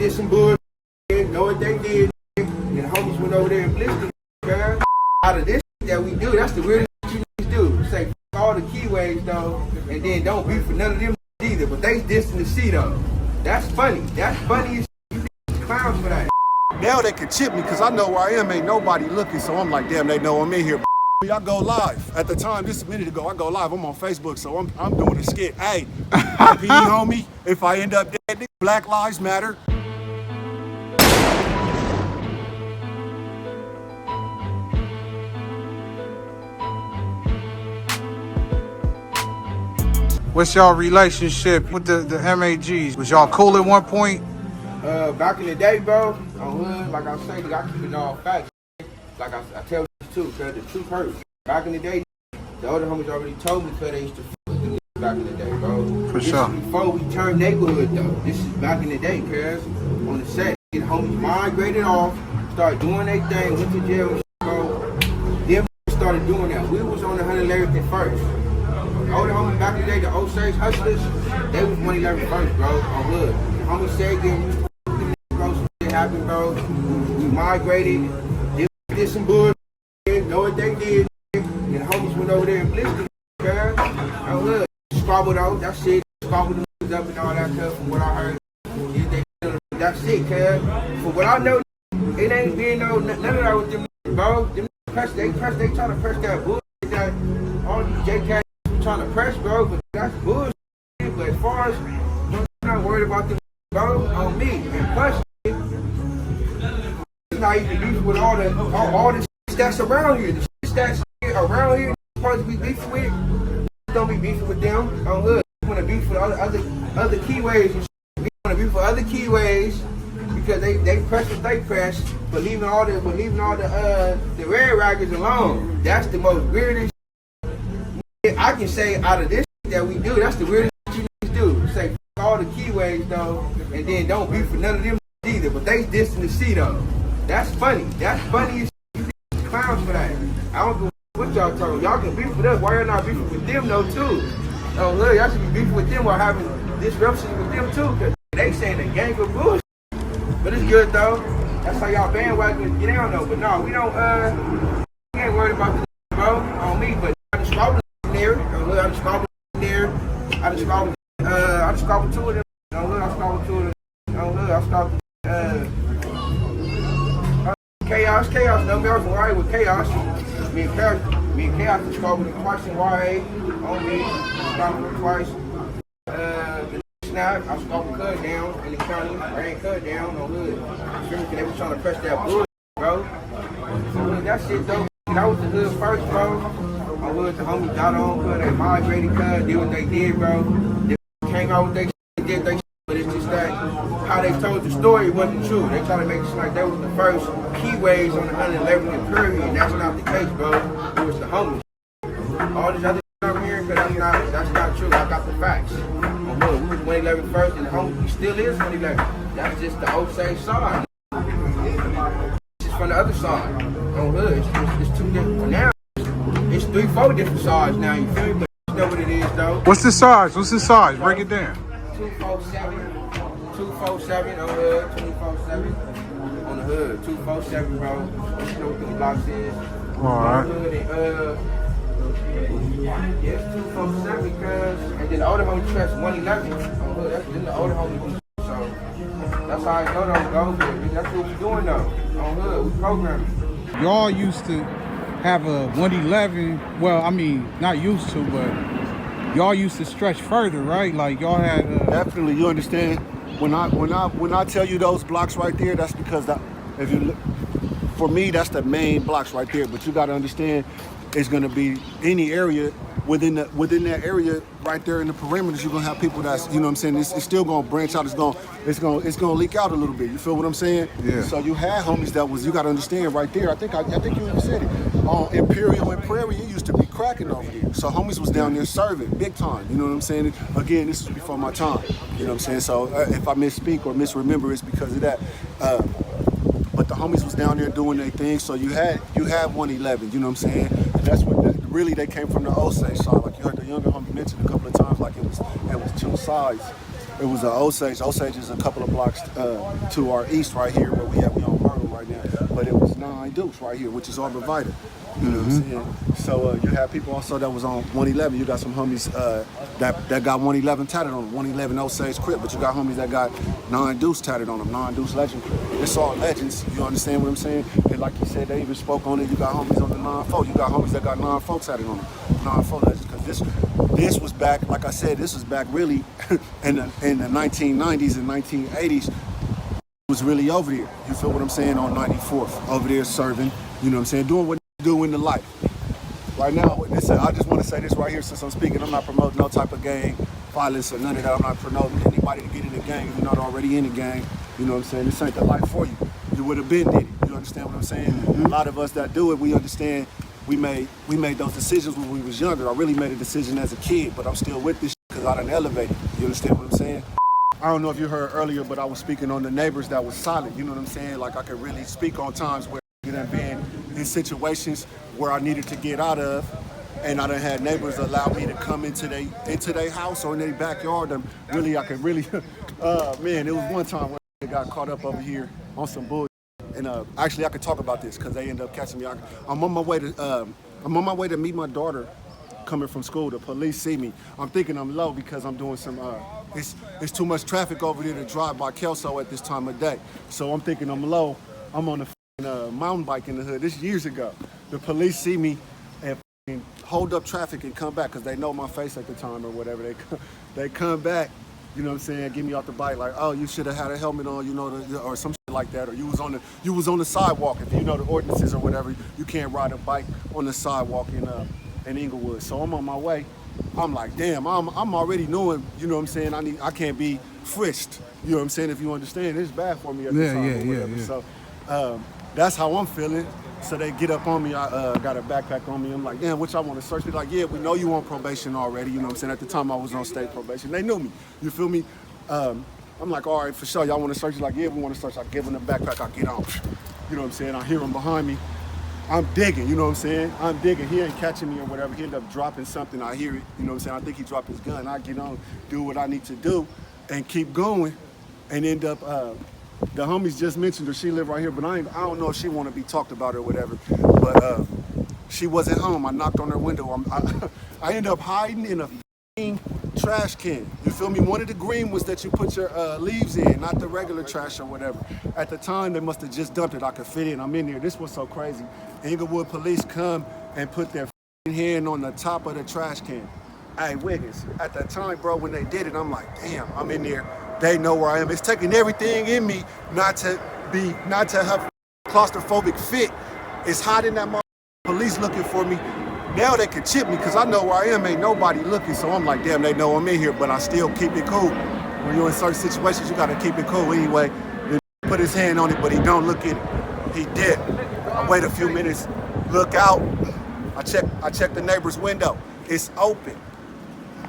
did some bullshit, know what they did, and the homies went over there and blitzed them, out of this that we do, that's the weirdest shit you niggas do. Say all the keyways though, and then don't beef for none of them either, but they dissing the C though. That's funny. That's funny as shit. You clowns for that. Now they can chip me because I know where I am, ain't nobody looking, so I'm like, damn, they know I'm in here. I go live. At the time, just a minute ago, I go live. I'm on Facebook, so I'm doing a skit. Hey, RP homie, if I end up dead, Black Lives Matter. What's y'all relationship with the MAGs? Was y'all cool at one point? Back in the day, bro, on hood, like I say, I keep it all facts. Like I tell you too, cause the truth hurts. Back in the day, the older homies already told me cause they used to f with the niggas back in the day, bro. For sure. This is before we turned neighborhood though. This is back in the day, cuz on the set, the homies migrated off, started doing their thing, went to jail and shit, bro. Then started doing that. We was on the 111th first. The older homies back in the day, the Osage hustlers, they was 111th first, bro, on hood. The homies said again, we used to f with the niggas, bro, some shit happened, bro. We migrated. Did some bullshit, know what they did, and the homies went over there and blitzed them, cuz. I look, squabbled out, that shit, squabbled the niggas up and all that stuff, from what I heard. That's it, cuz. For what I know, it ain't been none of that with them niggas, bro. Them niggas they trying to press that bullshit that all these JKs trying to press, bro, but that's bullshit. But as far as, I'm not worried about them, bro, on me. And plus, not even beef with all the shit that's around here. The shit that's around here supposed to be beefing with. Don't be beefing with them on hood. You want to beef with other keyways and shit. We want to beef with other keyways because they press what they press, but leaving all the red raggers alone. That's the most weirdest shit I can say out of this shit that we do. That's the weirdest shit you niggas do. Say f all the keyways though, and then don't beef with none of them either. But they dissing the C though. That's funny. That's funny as shit. You clowns for that. I don't know what y'all talking. Y'all can beef with us. Why y'all not beefing with them though too? Oh look, y'all should be beefing with them while having disruptions with them too, cause they saying a gang of bullshit. But it's good though. That's how y'all bandwagons get down though. But no, we don't we ain't worried about the bro on me, but I just squabbled in there. Oh look, I just squabbled in there. I just squabbled two of them. Oh look, I squabbled two of them. Oh look, I squabbled Chaos, no, I was alright with Chaos. Me and Chaos just squabbled him twice in YA on me. Squabbled him twice. The snap, I squabbled Cud down in the county. Ran Cud down on hood. Because they was trying to press that bullshit, bro. So that shit though, that was the hood first, bro. On hood, the homies got on Cud, they migrated Cud, did what they did, bro. They came out with they shit, did they shit, but it's just that how they told the story wasn't true. They tried to make it seem like that was the first keyways on the 111th and Prairie, and that's not the case, bro. It was the homies. All this other shit I'm hearing, but that's not true. I got the facts. Oh, look, we was 111 first, and the homies still is 111. That's just the Osage side. This is from the other side. On hood, it's two different. Now, it's 3-4 different sides now. You feel me? But you know what it is, though. What's the size? What's the size? Break it down. 247 on the hood, 247 on the hood, 247, bro. You know what the blocks is. Alright. Yes, 247, cuz. And then the older homie press 111 on the hood. That's then the older homie. So that's how I go though, bro. That's what we doing though. On hood, we programming. Y'all used to have a 111. Well, I mean, not used to, but y'all used to stretch further, right? Like y'all had. Definitely, you understand. When I tell you those blocks right there, that's because if you look, for me, that's the main blocks right there. But you got to understand, it's going to be any area within that area right there in the perimeters. You're gonna have people that's, you know what I'm saying, it's still gonna branch out. It's gonna leak out a little bit. You feel what I'm saying? Yeah. So you had homies that was, you got to understand right there. I think you even said it. On Imperial and Prairie, it used to be cracking over there. So homies was down there serving big time. You know what I'm saying? Again, this is before my time. You know what I'm saying? So if I misspeak or misremember, it's because of that. But the homies was down there doing their thing. So you had 111. You know what I'm saying? That's what really they came from the Osage side. Like you heard the younger homie mention a couple of times. Like it was two sides. It was Osage. Osage is a couple of blocks to our east right here where we on Myrtle right now. But it was 9 Dukes right here, which is our provider. You know what I'm saying? So you have people also that was on 111. You got some homies that got 111 tatted on them, 111 Osage Crip, but you got homies that got 9 Deuce tatted on them, 9 Deuce Legend Crip. It's all legends, you understand what I'm saying? And like you said, they even spoke on it. You got homies on the 9-4. You got homies that got 9-4 tatted on them, 9-4 legends. Because this was back, like I said, this was back really in the 1990s and 1980s. Was really over there. You feel what I'm saying? On 94th, over there serving, you know what I'm saying? Doing what you do in the life. Right now, listen, I just want to say this right here since I'm speaking. I'm not promoting no type of gang violence or none of that. I'm not promoting anybody to get in the gang if you're not already in the gang. You know what I'm saying? This ain't the life for you. You would have been did it. You understand what I'm saying? A lot of us that do it, we understand we made those decisions when we was younger. I really made a decision as a kid, but I'm still with this because I done elevated. You understand what I'm saying? I don't know if you heard earlier, but I was speaking on the neighbors that was silent. You know what I'm saying? Like I could really speak on times where I done been in situations where I needed to get out of, and I done had neighbors allow me to come into their house or in their backyard. And really, I could really, man, it was one time when I got caught up over here on some bull. And actually, I could talk about this because they ended up catching me. I'm on my way to meet my daughter. Coming from school, the police see me. I'm thinking I'm low because I'm doing some, it's too much traffic over there to drive by Kelso at this time of day. So I'm thinking I'm low. I'm on the mountain bike in the hood. This years ago. The police see me and hold up traffic and come back because they know my face at the time or whatever. They come back, you know what I'm saying, get me off the bike like, oh, you should have had a helmet on, you know, or some shit like that. Or you was on the sidewalk. If you know the ordinances or whatever, you can't ride a bike on the sidewalk in Inglewood. So I'm on my way. I'm like, damn, I'm already knowing, you know what I'm saying, I can't be frisked. You know what I'm saying? If you understand, it's bad for me at the time or whatever. So that's how I'm feeling. So they get up on me, I got a backpack on me. I'm like, damn, which I want to search. They're like, yeah, we know you on probation already. You know what I'm saying? At the time I was on state probation. They knew me. You feel me? I'm like, all right, for sure, y'all want to search? Like, yeah, we want to search. I give them the backpack, I get on. You know what I'm saying? I hear them behind me. I'm digging, you know what I'm saying? I'm digging. He ain't catching me or whatever. He ended up dropping something. I hear it, you know what I'm saying? I think he dropped his gun. I get on, do what I need to do, and keep going, and end up, the homies just mentioned her. She live right here, but I don't know if she want to be talked about or whatever. But she wasn't home. I knocked on her window. I ended up hiding in a trash can. You feel me? One of the green was that you put your leaves in, not the regular trash or whatever. At the time, they must have just dumped it. I could fit in. I'm in there. This was so crazy. Inglewood police come and put their hand on the top of the trash can. Hey, Wiggins, at that time, bro, when they did it, I'm like, damn, I'm in there. They know where I am. It's taking everything in me not to have claustrophobic fit. It's hot in that motherfucker. Police looking for me. Now they can chip me because I know where I am, ain't nobody looking. So I'm like, damn, they know I'm in here, but I still keep it cool. When you're in certain situations, you gotta keep it cool anyway. Then put his hand on it, but he don't look at it. He did. I wait a few minutes, look out. I check the neighbor's window. It's open.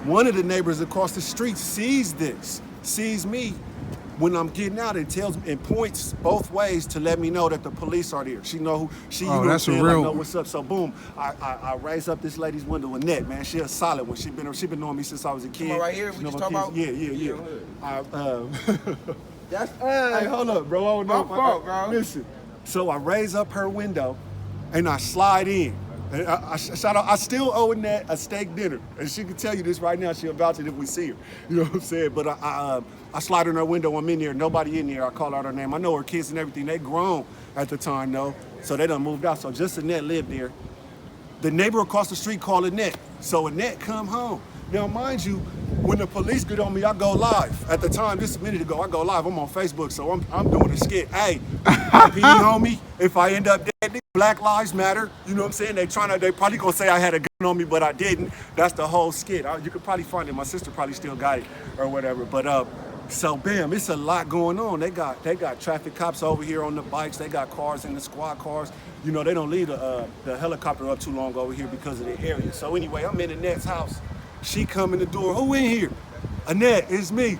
One of the neighbors across the street sees me when I'm getting out and tells me and points both ways to let me know that the police are there. She know who she. Oh, you know that's what I'm saying? a real. Like, know what's up. So boom, I raise up this lady's window. Annette, man, she a solid one. She been knowing me since I was a kid. Come on, right here. We just talking about. Yeah. That's Hey, hold up, bro. Oh, no, my fault, bro. Listen. So I raise up her window, and I slide in. And I still owe Annette a steak dinner, and she can tell you this right now. She'll vouch it if we see her. You know what I'm saying? But I slide in her window. I'm in there. Nobody in there. I call out her name. I know her kids and everything. They grown at the time though, so they done moved out. So just Annette lived there. The neighbor across the street called Annette. So Annette come home. Now, mind you, when the police get on me, I go live. At the time, just a minute ago, I go live. I'm on Facebook, so I'm doing a skit. Hey, RP homie, if I end up dead, Black Lives Matter. You know what I'm saying? They probably gonna say I had a gun on me, but I didn't. That's the whole skit. You could probably find it. My sister probably still got it or whatever. But so bam, it's a lot going on. They got traffic cops over here on the bikes. They got cars in the squad cars. You know, they don't leave the helicopter up too long over here because of the area. So anyway, I'm in Annette's house. She come in the door. Who in here? Annette, it's me.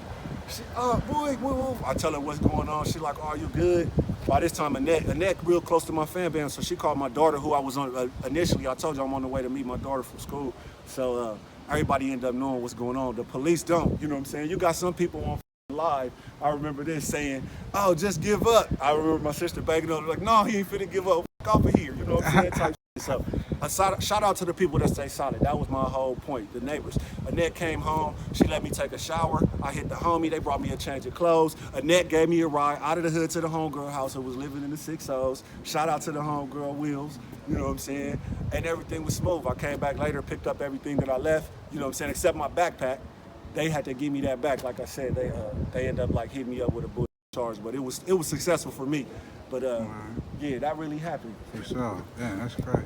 She, boy, whoa. I tell her what's going on. She like, are you good? By this time, Annette real close to my fan band, so she called my daughter, who I was on initially. I told you I'm on the way to meet my daughter from school. So everybody ended up knowing what's going on. The police don't, you know what I'm saying? You got some people on live. I remember this saying, "Oh, just give up." I remember my sister banging on like, "No, he ain't finna give up. Fuck off of here." You know what I'm saying? Type shit. So, shout out to the people that stay solid. That was my whole point. The neighbors. Annette came home. She let me take a shower. I hit the homie. They brought me a change of clothes. Annette gave me a ride out of the hood to the homegirl house who was living in the 6Os. Shout out to the homegirl Wheels. You know what I'm saying? And everything was smooth. I came back later, picked up everything that I left. You know what I'm saying? Except my backpack. They had to give me that back. Like I said, they ended up like hitting me up with a bull charge, but it was successful for me. But yeah, that really happened. For sure. Yeah, that's great.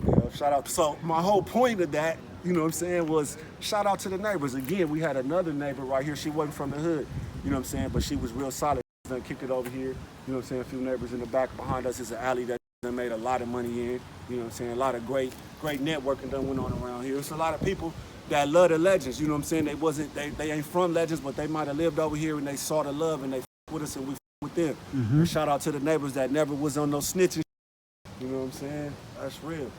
You know, shout out. So my whole point of that, you know what I'm saying, was shout out to the neighbors. Again, we had another neighbor right here. She wasn't from the hood, you know what I'm saying, but she was real solid. Done kicked it over here. You know what I'm saying? A few neighbors in the back behind us is an alley that made a lot of money in. You know what I'm saying? A lot of great networking done went on around here. It's a lot of people that love the legends. You know what I'm saying? They ain't from legends, but they might have lived over here and they saw the love and they with us and we with them. And shout out to the neighbors that never was on no snitching. You know what I'm saying? That's real.